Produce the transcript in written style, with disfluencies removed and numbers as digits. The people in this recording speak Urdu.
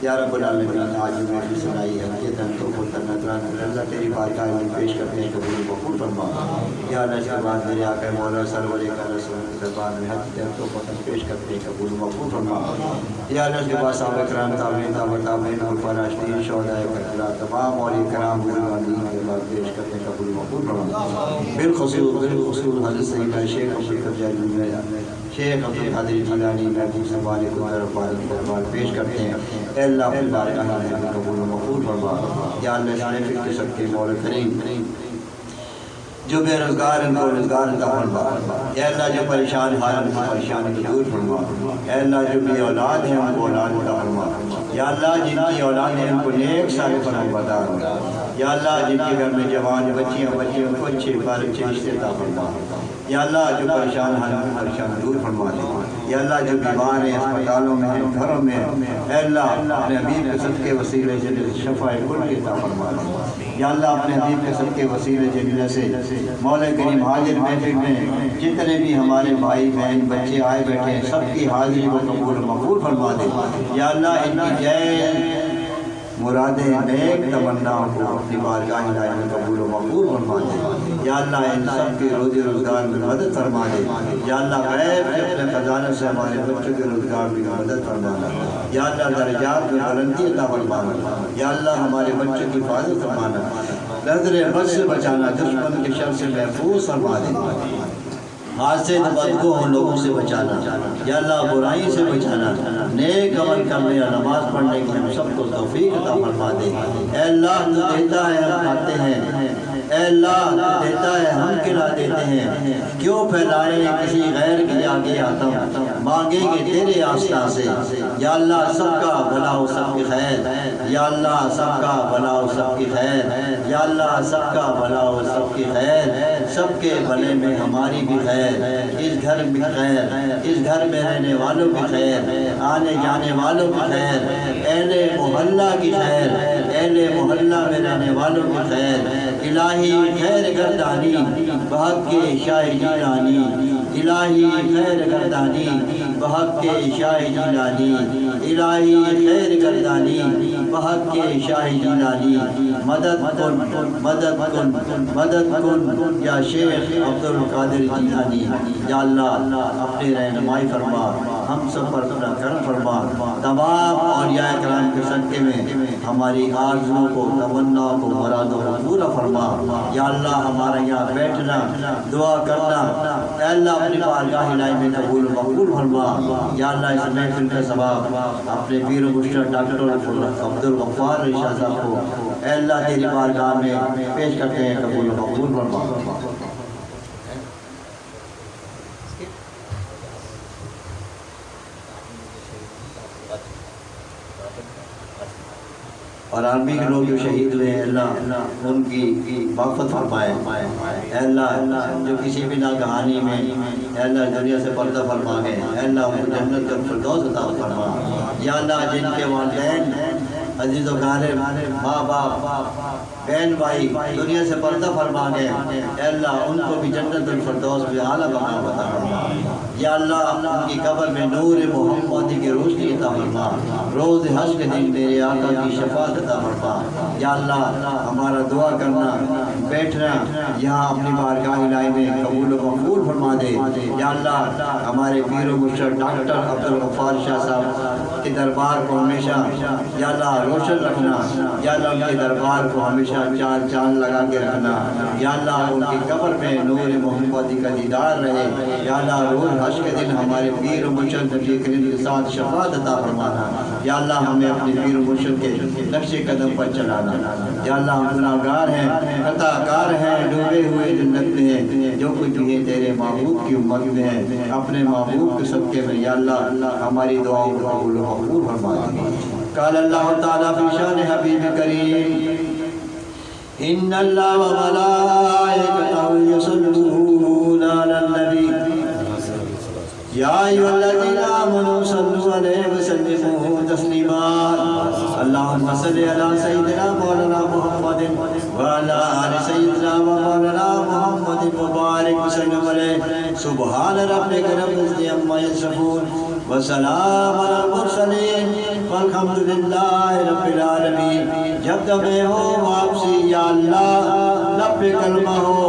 یا رب العالمین آج میں بھی سنائی حقیقتاً تو خود نظران اللہ تیری بارگاہ میں پیش کرتے ہیں قبول مقبول فرما یا اللہ اس کے بعد میرے آقا مولا سرور کا رسول دربار میں حقیقت تو خود پیش کرتے ہیں قبول مقبول فرما یا اللہ اس کے بعد صحابہ کرام تابعین خلفاء راشدین شہداء کربلا تمام اولیاء کرام بزرگان کے بعد پیش کرتے ہیں قبول مقبول فرما بالخصوص حضرت سیدنا شیخ شیخ عبد القادر جیلانی محبوب سنبھالے کو دربار پیش کرتے ہیں اے اللہ اپنی بارگاہ میں قبول و مقبول فرما یا اللہ اس محفل کے صدقے مولا کریم جو بے روزگار ان کو روزگار عطا فرما اے اللہ جو پریشان حال ان کی پریشانی کو دور فرما اے اللہ جو بے اولاد ہیں ان کو اولاد عطا فرما یا اللہ جن کی اولاد ہیں ان کو نیک صالح فرما یا اللہ جن کے گھر میں جوان بچیاں بچے ان کو اچھے بال اچھے رشتے عطا فرما یا اللہ جو پریشان ہیں ان کو پریشان دور فرما دے یا اللہ جو بیمار ہیں اسپتالوں میں ہیں گھروں میں اے اللہ اپنے حبیب کے صدقے وسیلے سے شفاء کل کی عطا فرما دے یا اللہ اپنے حبیب کے صدقے وسیلے جلیلہ سے مولا کریم حاضر محفل میں جتنے بھی ہمارے بھائی بہن بچے آئے بیٹھے ہیں سب کی حاضری کو قبول مقبول فرما دے یا اللہ ان کی جے مرادیں نیک تمناؤں کو اپنی بارگاہ الہی میں قبول و مقبول فرما دے یا اللہ ان سب کے روزی روزگار میں مدد فرما دے یا اللہ غیب کے اپنے خزانہ سے ہمارے بچوں کے روزگار میں مدد فرمانا یا اللہ درجات میں بلندی عطا فرمانا یا اللہ ہمارے بچوں کی حفاظت فرمانا نظر بد سے بچانا دشمن کے شر سے محفوظ فرما دے حادثے بدگو ہوں لوگوں سے بچانا یا اللہ برائی سے بچانا نیک عمل کرنے یا نماز پڑھنے کی ہم سب کو توفیق عطا فرما دے اے اللہ تو دیتا ہے ہم کھاتے ہیں اے اللہ تو دیتا ہے ہم کھلا دیتے ہیں کیوں پھیلائے کسی غیر کے آگے آتا ہوں مانگیں گے تیرے آستہ سے یا اللہ سب کا بھلا ہو سب کی خیر یا اللہ سب کا بھلا ہو سب کی خیر یا اللہ سب کا بھلا ہو سب کی خیر سب کے بھلے میں ہماری بھی خیر اس گھر بھی خیر اس گھر میں رہنے والوں کی خیر آنے جانے والوں کی خیر اہل محلہ کی خیر اہل محلہ میں رہنے والوں کی خیر الہی خیر گردانی بحق کے شاہ جیلانی الہی خیر گردانی بحق کے شاہ جیلانی الہی خیر گردانی بحق کے شاہ جیلانی مدد کن مدد کن مدد کن یا شیخ عبد القادر جیلانی یا اللہ اپنی رہنمائی فرما ہم سب پر اپنا کرم فرما تمام اولیاء کرام کے صدقے میں ہماری آرزوؤں کو تمنا کو مرادوں کو پورا فرما یا اللہ ہمارا یہاں بیٹھنا دعا کرنا اے اللہ اپنی بارگاہ الہی میں قبول مقبول فرما یا اللہ اس محفل کا ثواب اپنے پیر و مرشد ڈاکٹر عبد الغفار رشاد صاحب کو اے اللہ تیری بارگاہ میں پیش کرتے ہیں قبول مقبول فرما اور آرمی کے لوگ جو شہید ہوئے ہیں اللہ ان کی مغفرت فرمائے اے اللہ جو کسی بھی ناگہانی میں اے اللہ دنیا سے پردہ فرما گئے اے اللہ ان کو جنت الفردوس عطا فرما یا اللہ جن کے والدین عزیز و غالب ماں باپ بہن بھائی دنیا سے پردہ فرما گئے اے اللہ ان کو بھی جنت الفردوس میں اعلیٰ مقام عطا فرما یا اللہ ان کی قبر میں نور محمدی کی روشنی عطا فرما روز حشر کے دن میرے آقا کی شفاعت عطا فرما یا اللہ ہمارا دعا کرنا بیٹھنا یہاں اپنی بارگاہ الہی میں قبول و مقبول فرما دے یا اللہ ہمارے پیر و مرشد ڈاکٹر عبد الغفار شاہ صاحب کے دربار کو ہمیشہ یا اللہ روشن رکھنا یا اللہ ان کے دربار کو ہمیشہ چار چاند لگا کے رکھنا یا اللہ ان کی قبر میں نور محمدی کا دیدار رہے یا اللہ روز حشر کے دن ہمارے پیر و مرشد نبی کریم کے ساتھ شفاعت عطا فرمانا یا اللہ ہمیں اپنے پیر و مرشد کے نقش قدم پر چلانا یا اللہ ہم گناہگار ہیں خطا کار ہیں ڈوبے ہوئے جنت میں ہیں جو کچھ بھی ہے تیرے محبوب کی امت میں ہے اپنے محبوب کے صدقے میں یا اللہ ہماری دعاؤں کو قبول و مقبول فرما دے قال اللہ تعالیٰ فی شان حبیب کریم ان اللہ و ملائکتہ یصلون علی النبی یا ایھا الذین آمنوا صلوا علیہ وسلموا تسلیما اللہم صلی علی سیدنا مولانا محمد وعلی آل سیدنا مولانا محمد مبارک وسلم علیہ سبحان ربک رب العزت عما یصفون وسلام علی المرسلین والحمدللہ رب العالمین۔ جب دمیں ہو واپسی یا اللہ لب پہ کلمہ ہو